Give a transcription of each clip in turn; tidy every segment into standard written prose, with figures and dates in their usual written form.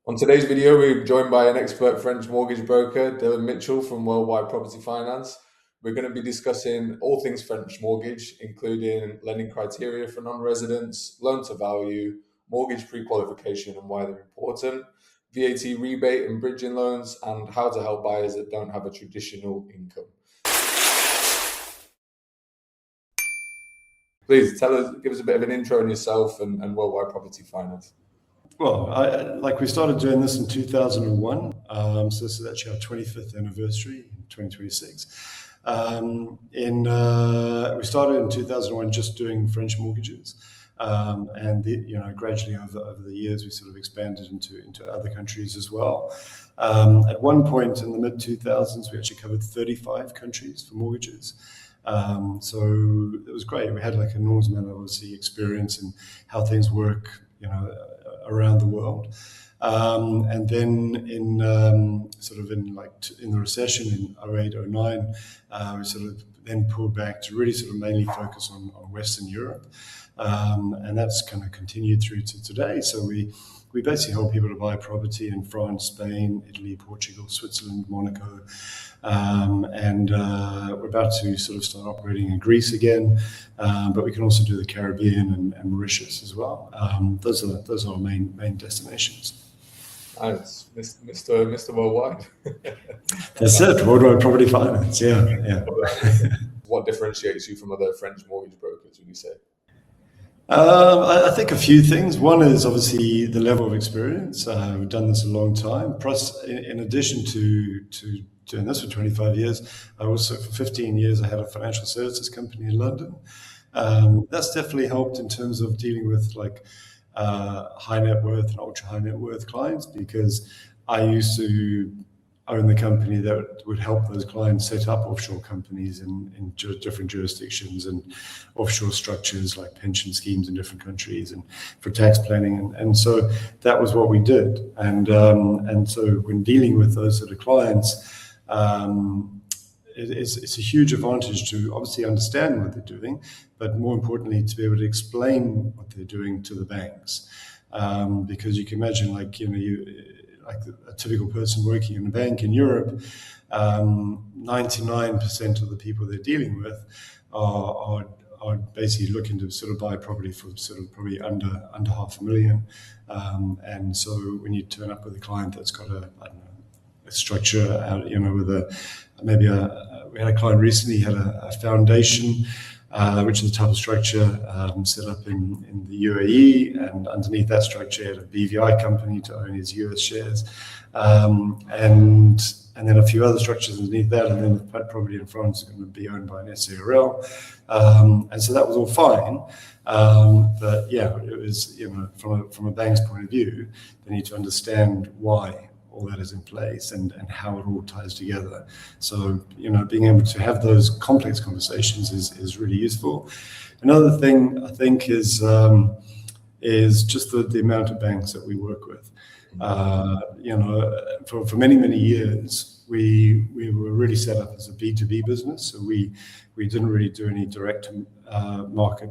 On today's video, we're joined by an expert French mortgage broker, Dylan Mitchell from Worldwide Property Finance. We're going to be discussing all things French mortgage, including lending criteria for non-residents, loan to value, mortgage pre-qualification and why they're important, VAT rebate and bridging loans, and how to help buyers that don't have a traditional income. Please give us a bit of an intro on yourself and Worldwide Property Finance. Well, we started doing this in 2001, so this is actually our 25th anniversary in 2026. We started in 2001 just doing French mortgages, and gradually over the years we sort of expanded into other countries as well. At one point in the mid 2000s, we actually covered 35 countries for mortgages. So it was great. We had like an enormous amount of obviously experience in how things work, around the world. And then in the recession in 08, 09, we sort of then pulled back to really sort of mainly focus on Western Europe. And that's kind of continued through to today. So we basically help people to buy property in France, Spain, Italy, Portugal, Switzerland, Monaco. And we're about to sort of start operating in Greece again, but we can also do the Caribbean and Mauritius as well. Those are our main destinations. Nice, Mr. Worldwide. That's it, Worldwide Property Finance. Yeah. What differentiates you from other French mortgage brokers, would you say? I think a few things. One is obviously the level of experience. We've done this a long time. Plus, in addition to doing this for 25 years, I also for 15 years I had a financial services company in London. That's definitely helped in terms of dealing with high net worth and ultra high net worth clients, because I used to own the company that would help those clients set up offshore companies in different jurisdictions and offshore structures like pension schemes in different countries and for tax planning. And so that was what we did. And so when dealing with those sort of clients, it's a huge advantage to obviously understand what they're doing, but more importantly, to be able to explain what they're doing to the banks. Because you can imagine, a typical person working in a bank in Europe, 99% of the people they're dealing with are basically looking to sort of buy property for sort of probably under $500,000. And so when you turn up with a client that's got a structure, we had a client recently had a foundation, which is a type of structure set up in the UAE, and underneath that structure he had a BVI company to own his US shares, and then a few other structures underneath that, and then the property in France is going to be owned by an SARL, and so that was all fine, but yeah, it was from a bank's point of view, they need to understand why all that is in place and how it all ties together. So, being able to have those complex conversations is really useful. Another thing I think is just the amount of banks that we work with. For many years, we were really set up as a B2B business. So we didn't really do any direct market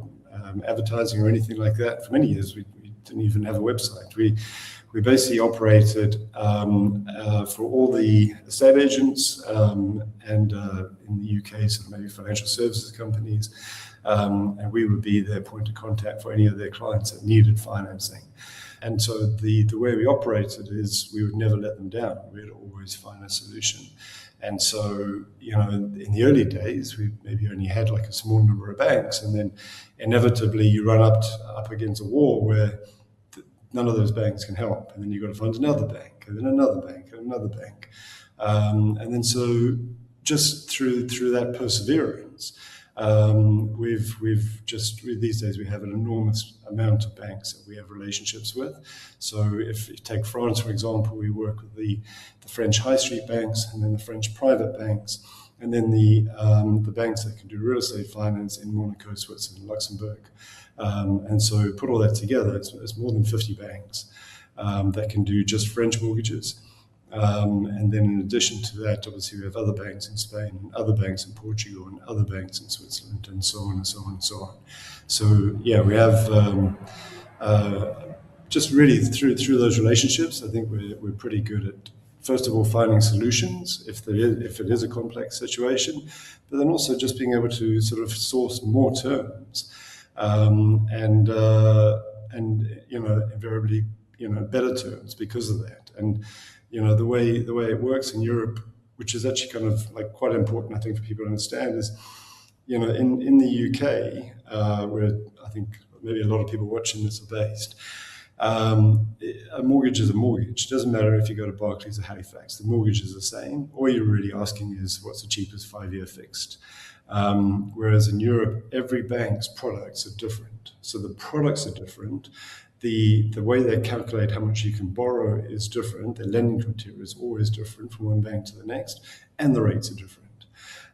advertising or anything like that. For many years, we didn't even have a website. We basically operated for all the estate agents and in the UK, sort of maybe financial services companies, and we would be their point of contact for any of their clients that needed financing. And so the way we operated is we would never let them down. We'd always find a solution. And so, in the early days, we maybe only had like a small number of banks, and then inevitably you run up against a wall where none of those banks can help, and then you've got to find another bank, and then another bank, and another bank, and then so just through that perseverance, these days we have an enormous amount of banks that we have relationships with. So if you take France, for example, we work with the French high street banks, and then the French private banks, and then the banks that can do real estate finance in Monaco, Switzerland, Luxembourg. And so put all that together, it's more than 50 banks that can do just French mortgages. And then in addition to that, obviously we have other banks in Spain and other banks in Portugal and other banks in Switzerland and so on and so on and so on. So yeah, we have just really through those relationships, I think we're pretty good at, first of all, finding solutions if it is a complex situation, but then also just being able to sort of source more terms, and invariably better terms because of that. And the way it works in Europe, which is actually kind of like quite important, I think, for people to understand, is in the UK, where I think maybe a lot of people watching this are based. A mortgage is a mortgage. It doesn't matter if you go to Barclays or Halifax. The mortgage is the same. All you're really asking is what's the cheapest 5-year fixed. Whereas in Europe, every bank's products are different. So the products are different. The way they calculate how much you can borrow is different. The lending criteria is always different from one bank to the next, and the rates are different.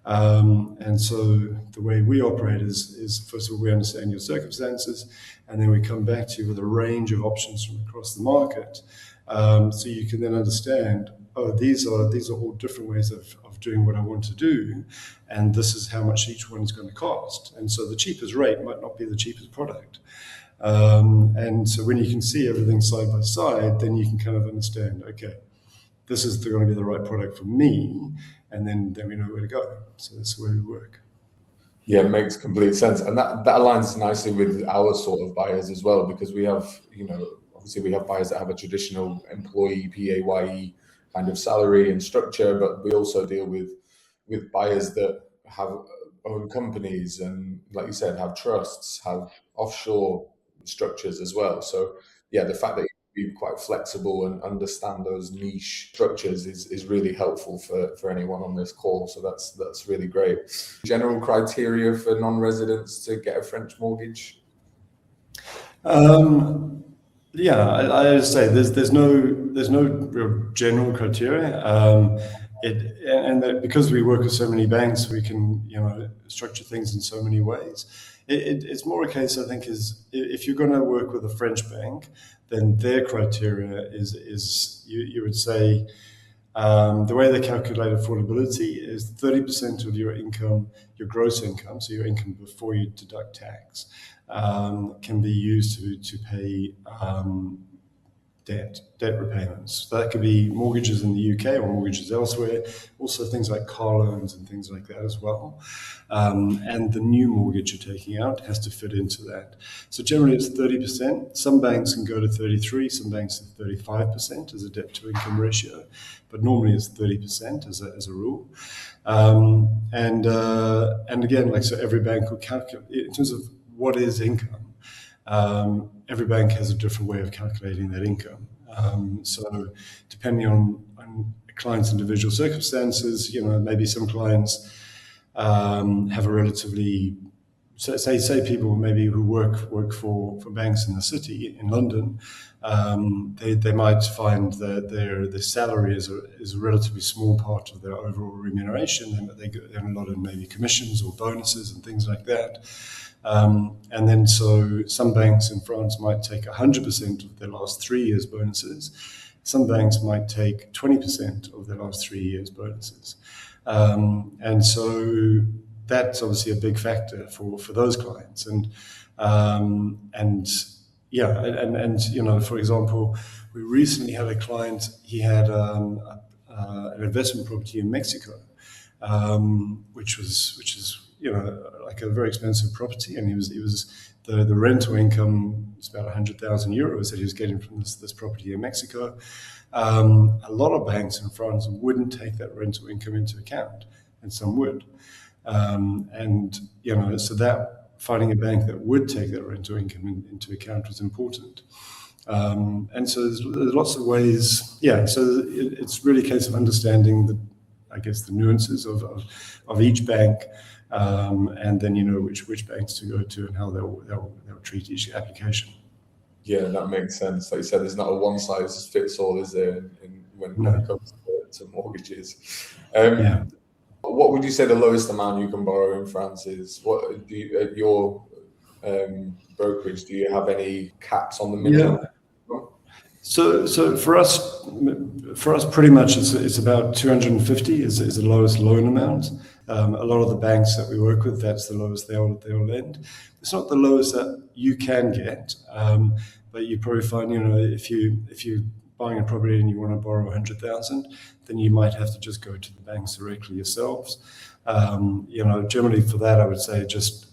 And so the way we operate is first of all, we understand your circumstances, and then we come back to you with a range of options from across the market. So you can then understand, these are all different ways of doing what I want to do, and this is how much each one is going to cost. And so the cheapest rate might not be the cheapest product. And so when you can see everything side by side, then you can kind of understand, okay, this is going to be the right product for me, and then we know where to go. So that's the way we work. Yeah, it makes complete sense. And that aligns nicely with our sort of buyers as well, because we have, obviously we have buyers that have a traditional employee, PAYE kind of salary and structure, but we also deal with buyers that have own companies and, like you said, have trusts, have offshore structures as well. So yeah, the fact that you be quite flexible and understand those niche structures is really helpful for anyone on this call. So that's really great. General criteria for non-residents to get a French mortgage? Yeah, I would say there's no real general criteria. Because we work with so many banks, we can structure things in so many ways. It's more a case, I think, is if you're going to work with a French bank, then their criteria is you would say the way they calculate affordability is 30% of your income, your gross income, so your income before you deduct tax, can be used to pay debt repayments. So that could be mortgages in the UK or mortgages elsewhere, also things like car loans and things like that as well. And the new mortgage you're taking out has to fit into that. So generally it's 30%. Some banks can go to 33%, some banks are 35% as a debt to income ratio, but normally it's 30% as a rule. And again, so every bank will calculate, in terms of what is income, every bank has a different way of calculating that income. So depending on a client's individual circumstances, maybe some clients have a relatively, say people maybe who work for banks in the city in London, they might find that their salary is a relatively small part of their overall remuneration, and they earn a lot in maybe commissions or bonuses and things like that. And then so some banks in France might take 100% of their last 3 years' bonuses. Some banks might take 20% of their last 3 years' bonuses. And so that's obviously a big factor for those clients. And for example, we recently had a client, he had an investment property in Mexico, which is like a very expensive property, and the rental income was about 100,000 euros that he was getting from this property in Mexico. A lot of banks in France wouldn't take that rental income into account, and some would. So that finding a bank that would take that rental income into account was important. And so there's lots of ways. Yeah, so it's really a case of understanding the nuances of each bank. And then which banks to go to and how they'll treat each application. Yeah, that makes sense. Like you said, there's not a one size fits all, is there? When it comes to mortgages. Yeah. What would you say the lowest amount you can borrow in France is? What do you, at your brokerage? Do you have any caps on the minimum? Yeah. So for us, pretty much it's about 250 is the lowest loan amount. A lot of the banks that we work with, that's the lowest they'll lend. It's not the lowest that you can get, but you probably find, if you're buying a property and you want to borrow 100,000, then you might have to just go to the banks directly yourselves. Generally for that, I would say just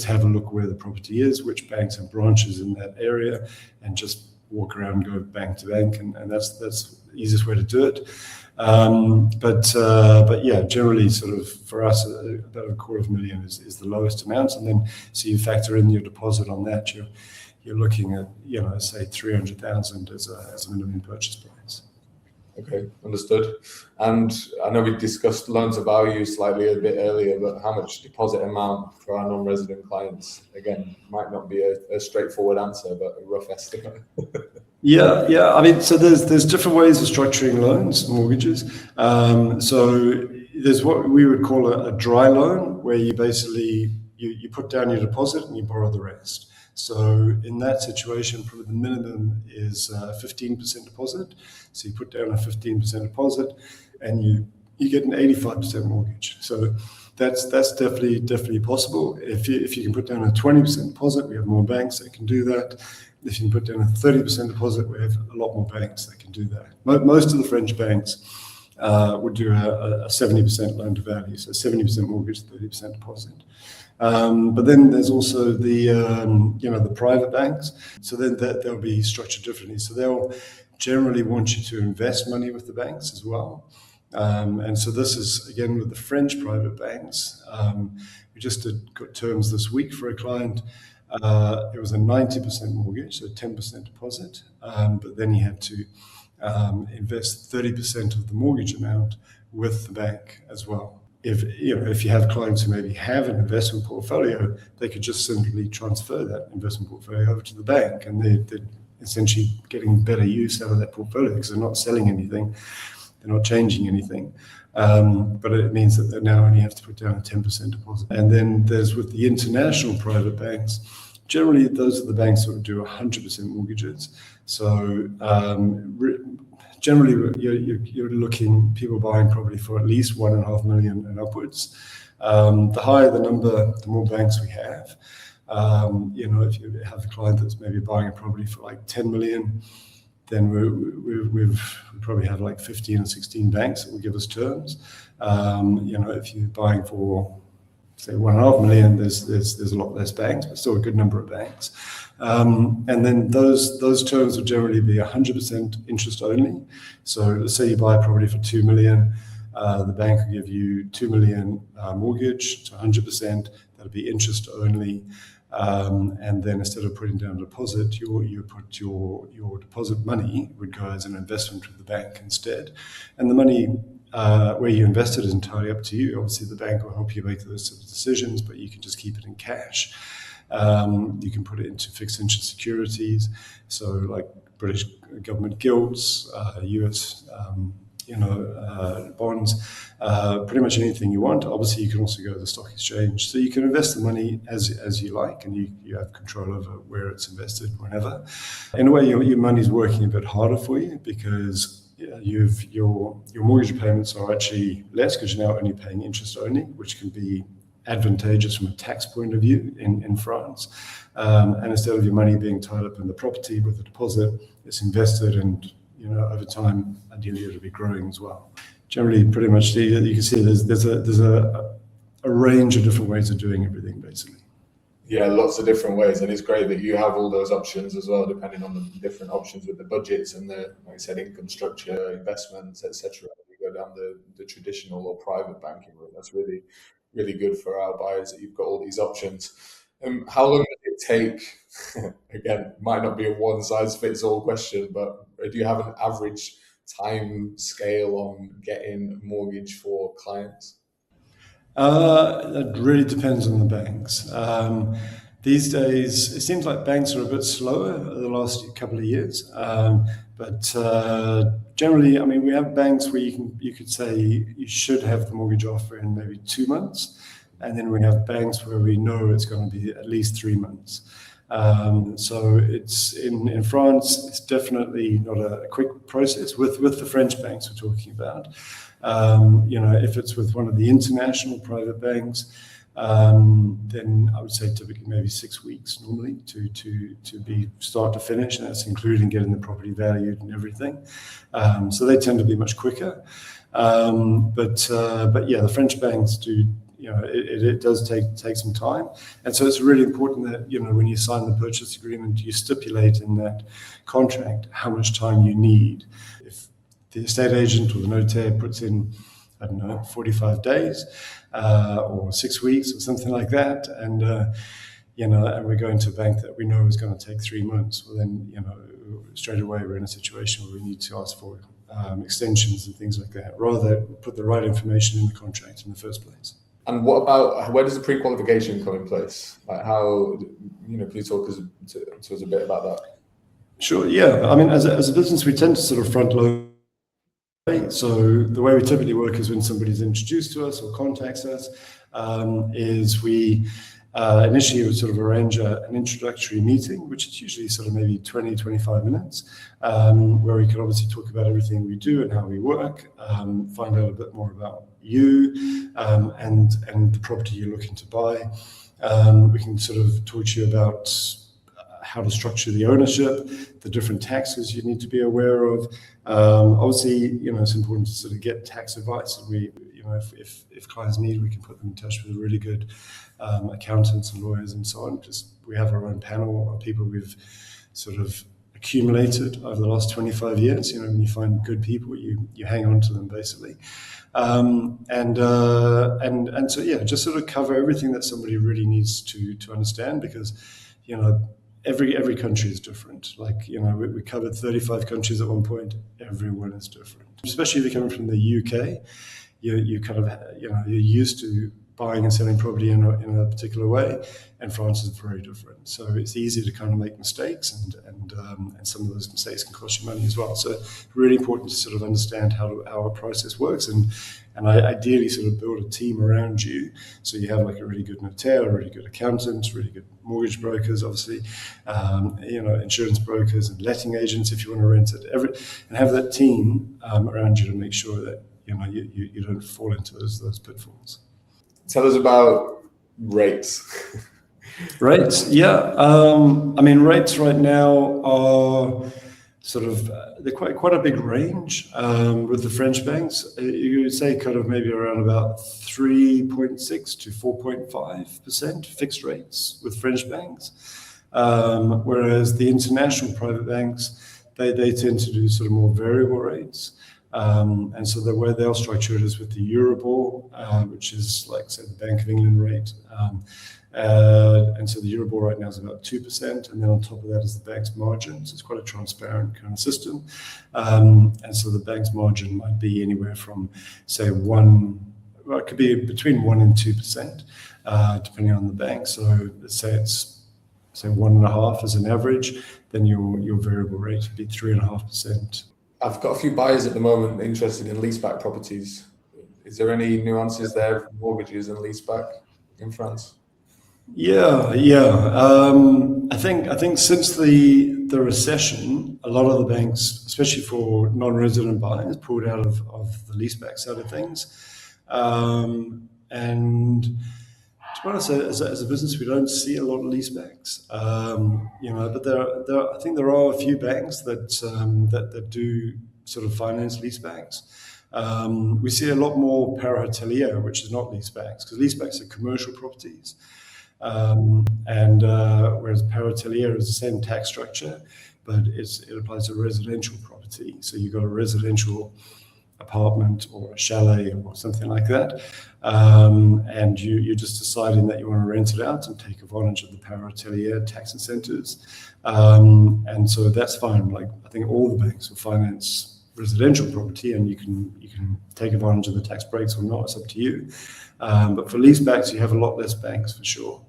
have a look where the property is, which banks have branches in that area, and just walk around and go bank to bank, and that's the easiest way to do it. But yeah, generally sort of for us, about $250,000 is the lowest amount, and then so you factor in your deposit on that, you're looking at, say 300,000 as a minimum purchase price. Okay, understood. And I know we discussed loans to value slightly a bit earlier, but how much deposit amount for our non-resident clients? Again, might not be a straightforward answer, but a rough estimate. Yeah. I mean, so there's different ways of structuring loans, mortgages. So there's what we would call a dry loan, where you basically you put down your deposit and you borrow the rest. So in that situation, probably the minimum is 15% deposit. So you put down a 15% deposit, and you get an 85% mortgage. So that's definitely possible. If you can put down a 20% deposit, we have more banks that can do that. If you can put down a 30% deposit, we have a lot more banks that can do that. Most of the French banks would do a 70% loan to value, so 70% mortgage, 30% deposit. But then there's also the private banks. So then they'll be structured differently. So they'll generally want you to invest money with the banks as well. And so this is, again, with the French private banks. We just got terms this week for a client. It was a 90% mortgage, so 10% deposit. But then he had to invest 30% of the mortgage amount with the bank as well. If you have clients who maybe have an investment portfolio, they could just simply transfer that investment portfolio over to the bank, and they're essentially getting better use out of that portfolio because they're not selling anything, they're not changing anything. But it means that they now only have to put down a 10% deposit. And then there's with the international private banks, generally those are the banks that would do 100% mortgages. So generally, you're looking people buying property for at least 1.5 million and upwards. The higher the number, the more banks we have. If you have a client that's maybe buying a property for like 10 million, then we probably have like 15 or 16 banks that will give us terms. If you're buying for, say, 1.5 million, there's a lot less banks, but still a good number of banks. And then those terms will generally be 100% interest only. So let's say you buy a property for 2 million, the bank will give you 2 million mortgage, so 100%. That'll be interest only. And then instead of putting down a deposit, you put your deposit money would go as an investment with the bank instead. And the money where you invest it is entirely up to you. Obviously, the bank will help you make those sort of decisions, but you can just keep it in cash. You can put it into fixed interest securities, so like British government gilts, US bonds, pretty much anything you want. Obviously, you can also go to the stock exchange. So you can invest the money as you like, and you have control over where it's invested whenever. In a way, your money's working a bit harder for you because your mortgage payments are actually less because you're now only paying interest only, which can be advantageous from a tax point of view in France. And instead of your money being tied up in the property with a deposit, it's invested, and over time, ideally it'll be growing as well. Generally, pretty much, you can see there's a range of different ways of doing everything, basically. Yeah, lots of different ways, and it's great that you have all those options as well, depending on the different options with the budgets and the, like I said, income structure, investments, etc. You go down the traditional or private banking route. That's really, really good for our buyers that you've got all these options. How long does it take? Again, might not be a one-size-fits-all question, but do you have an average time scale on getting a mortgage for clients? It really depends on the banks. These days, it seems like banks are a bit slower the last couple of years. But generally, I mean, we have banks where you could say you should have the mortgage offer in maybe 2 months. And then we have banks where we know it's going to be at least 3 months. So it's in France, it's definitely not a quick process with the French banks we're talking about. If it's with one of the international private banks, then I would say typically maybe 6 weeks normally to be start to finish, and that's including getting the property valued and everything. So they tend to be much quicker. But yeah, the French banks do. It does take some time, and so it's really important that when you sign the purchase agreement, you stipulate in that contract how much time you need. If the estate agent or the notaire puts in, I don't know, 45 days or 6 weeks or something like that, and and we're going to a bank that we know is going to take 3 months, well then straight away we're in a situation where we need to ask for extensions and things like that, rather put the right information in the contract in the first place. And what about, where does the pre-qualification come in place? Like how, please talk to us a bit about that. Sure, yeah. I mean, as a business, we tend to sort of front load. So the way we typically work is when somebody's introduced to us or contacts us, is we initially would sort of arrange an introductory meeting, which is usually sort of maybe 20, 25 minutes, where we can obviously talk about everything we do and how we work, find out a bit more about you and the property you're looking to buy. We can sort of talk to you about how to structure the ownership, the different taxes you need to be aware of. Obviously, it's important to sort of get tax advice. We, if clients need, we can put them in touch with really good accountants and lawyers and so on. Just we have our own panel of people we've sort of accumulated over the last 25 years. When you find good people, you hang on to them basically. And so yeah, just sort of cover everything that somebody really needs to understand, because every country is different. Like we covered 35 countries at one point. Everyone is different, especially if you're coming from the UK. You kind of you're used to buying and selling property in a particular way, and France is very different. So it's easy to kind of make mistakes, and some of those mistakes can cost you money as well. So really important to sort of understand how our process works, and I ideally sort of build a team around you, so you have like a really good notaire, a really good accountant, really good mortgage brokers, obviously, insurance brokers and letting agents if you want to rent it, and have that team around you to make sure that you don't fall into those pitfalls. Tell us about rates. Rates, yeah. I mean, rates right now are sort of they're quite a big range with the French banks. You would say kind of maybe around about 3.6 to 4.5% fixed rates with French banks, whereas the international private banks they tend to do sort of more variable rates. And so the way they'll structure it is with the Euribor, which is like, say, the Bank of England rate. And so the Euribor right now is about 2%. And then on top of that is the bank's margin. So it's quite a transparent kind of system. And so the bank's margin might be anywhere from, say, it could be between 1% and 2%, depending on the bank. So let's say it's 1.5 as an average, then your variable rate would be 3.5%. I've got a few buyers at the moment interested in leaseback properties. Is there any nuances there for mortgages and leaseback in France? Yeah. I think since the recession, a lot of the banks, especially for non-resident buyers, pulled out of the leaseback side of things. And to be honest, as a business, we don't see a lot of leasebacks. But I think there are a few banks that do sort of finance leasebacks. We see a lot more para-hôtellerie, which is not leasebacks, because leasebacks are commercial properties. Whereas para-hôtellerie is the same tax structure, but it applies to residential property. So you've got a residential apartment or a chalet or something like that, and you're just deciding that you want to rent it out and take advantage of the para-hôtellerie tax incentives, and so that's fine. Like, I think all the banks will finance residential property, and you can take advantage of the tax breaks or not. It's up to you. But for leasebacks, you have a lot less banks for sure.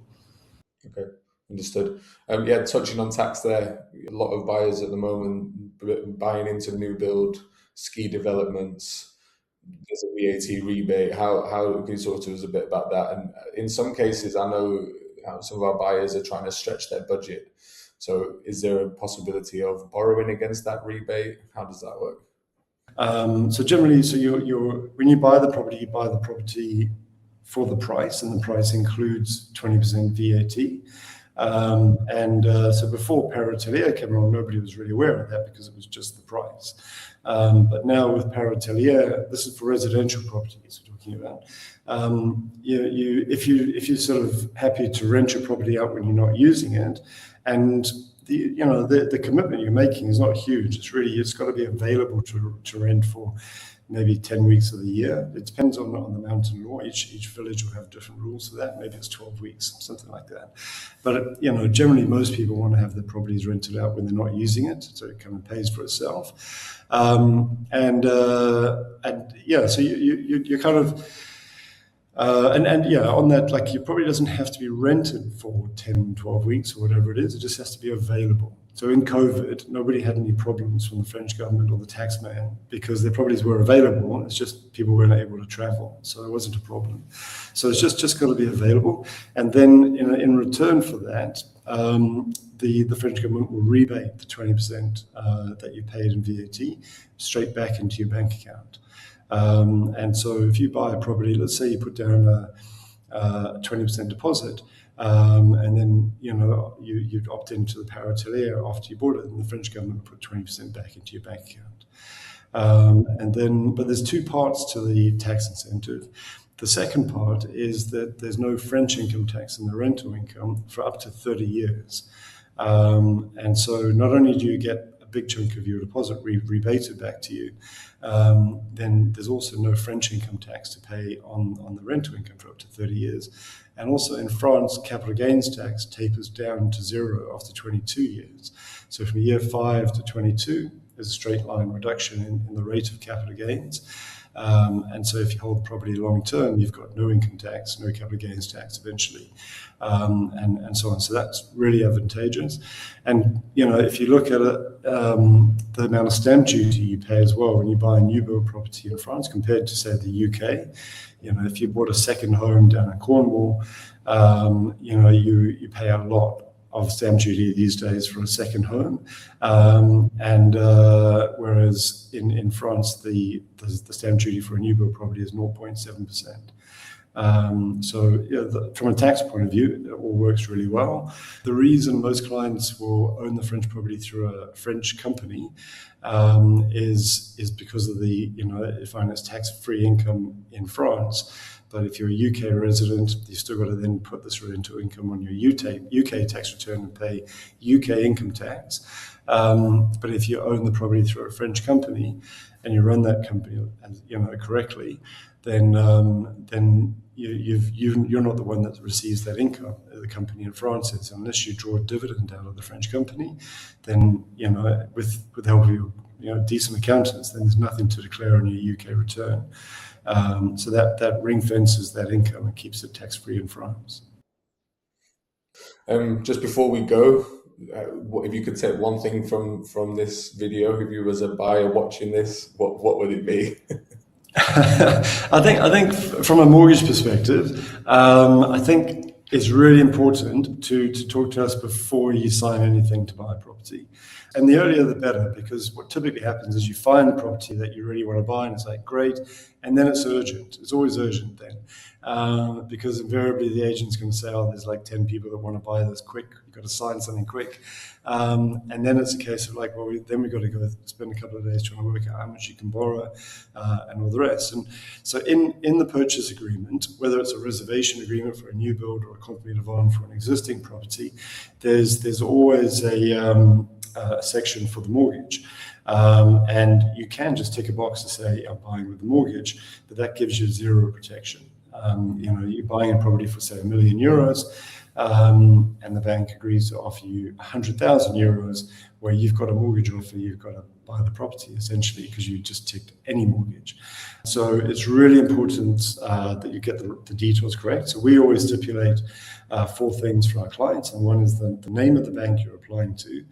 Okay, understood. Touching on tax there, a lot of buyers at the moment buying into new build ski developments. There's a VAT rebate. How can you talk to us a bit about that? And in some cases, I know some of our buyers are trying to stretch their budget. So is there a possibility of borrowing against that rebate? How does that work? So generally, you're when you buy the property for the price, and the price includes 20% VAT. So before para-hôtellerie came along, nobody was really aware of that because it was just the price. But now with para-hôtellerie, this is for residential properties we're talking about. If you're sort of happy to rent your property out when you're not using it, and the commitment you're making is not huge. It's got to be available to rent for maybe 10 weeks of the year. It depends on the mountain law. Each village will have different rules for that. Maybe it's 12 weeks, something like that. But generally most people want to have their properties rented out when they're not using it, so it kind of pays for itself. So you're kind of on that, like, it probably doesn't have to be rented for 10, 12 weeks or whatever it is. It just has to be available. So in COVID, nobody had any problems from the French government or the taxman because their properties were available. It's just people weren't able to travel. So it wasn't a problem. So it's just got to be available. And then in return for that, the French government will rebate the 20% that you paid in VAT straight back into your bank account. And so if you buy a property, let's say you put down a 20% deposit, and then you'd opt into the para-hôtellerie after you bought it, and the French government put 20% back into your bank account. But there's two parts to the tax incentive. The second part is that there's no French income tax in the rental income for up to 30 years. And so not only do you get a big chunk of your deposit rebated back to you, then there's also no French income tax to pay on the rental income for up to 30 years. And also in France, capital gains tax tapers down to zero after 22 years. So from year 5 to 22, there's a straight line reduction in the rate of capital gains. And so if you hold the property long term, you've got no income tax, no capital gains tax eventually, and so on. So that's really advantageous. And if you look at it, the amount of stamp duty you pay as well when you buy a new build property in France compared to, say, the UK. If you bought a second home down in Cornwall, you pay a lot of stamp duty these days for a second home, whereas in France the stamp duty for a new build property is 0.7%. From a tax point of view, it all works really well. The reason most clients will own the French property through a French company is because of you find it's tax-free income in France. But if you're a UK resident, you've still got to then put this rental income on your UK tax return and pay UK income tax. But if you own the property through a French company and you run that company, correctly, then you're not the one that receives that income. The company in France is, unless you draw a dividend out of the French company, then with the help of decent accountants, then there's nothing to declare on your UK return. So that ring fences that income and keeps it tax-free in France. Just before we go, if you could take one thing from this video, if you was a buyer watching this, what would it be? I think from a mortgage perspective, I think it's really important to talk to us before you sign anything to buy a property. And the earlier the better, because what typically happens is you find the property that you really want to buy and it's like, great, and then it's urgent. It's always urgent then, because invariably the agent's going to say, oh, there's like 10 people that want to buy this quick. You've got to sign something quick. And then it's a case of like, well, then we've got to go spend a couple of days trying to work out how much you can borrow and all the rest. And so in the purchase agreement, whether it's a reservation agreement for a new build or a company de vente for an existing property, there's always a section for the mortgage. And you can just tick a box to say, I'm buying with a mortgage, but that gives you zero protection. You're buying a property for, say, €1 million, and the bank agrees to offer you 100,000 euros, where you've got a mortgage offer, you've got to buy the property essentially because you just ticked any mortgage. So it's really important that you get the details correct. So we always stipulate 4 things for our clients, and one is the name of the bank you're applying to,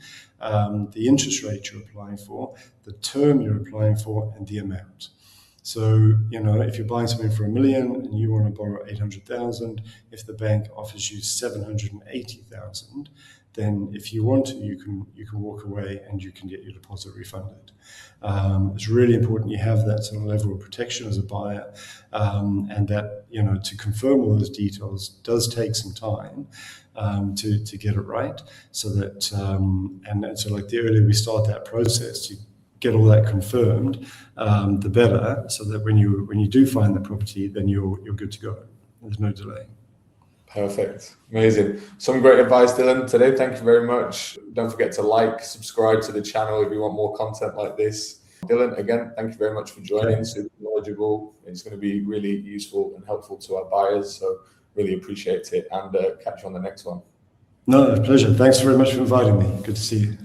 the interest rate you're applying for, the term you're applying for, and the amount. So, if you're buying something for $1 million and you want to borrow 800,000, if the bank offers you 780,000, then if you want to, you can walk away and you can get your deposit refunded. It's really important you have that sort of level of protection as a buyer, and that, you know, to confirm all those details does take some time to get it right. So that and so like the earlier we start that process to get all that confirmed, the better. So that when you do find the property, then you're good to go. There's no delay. Perfect. Amazing. Some great advice, Dylan, today. Thank you very much. Don't forget to like, subscribe to the channel if you want more content like this. Dylan, again, thank you very much for joining. Okay. Super knowledgeable. It's going to be really useful and helpful to our buyers. So really appreciate it, and catch you on the next one. No, pleasure. Thanks very much for inviting me. Good to see you.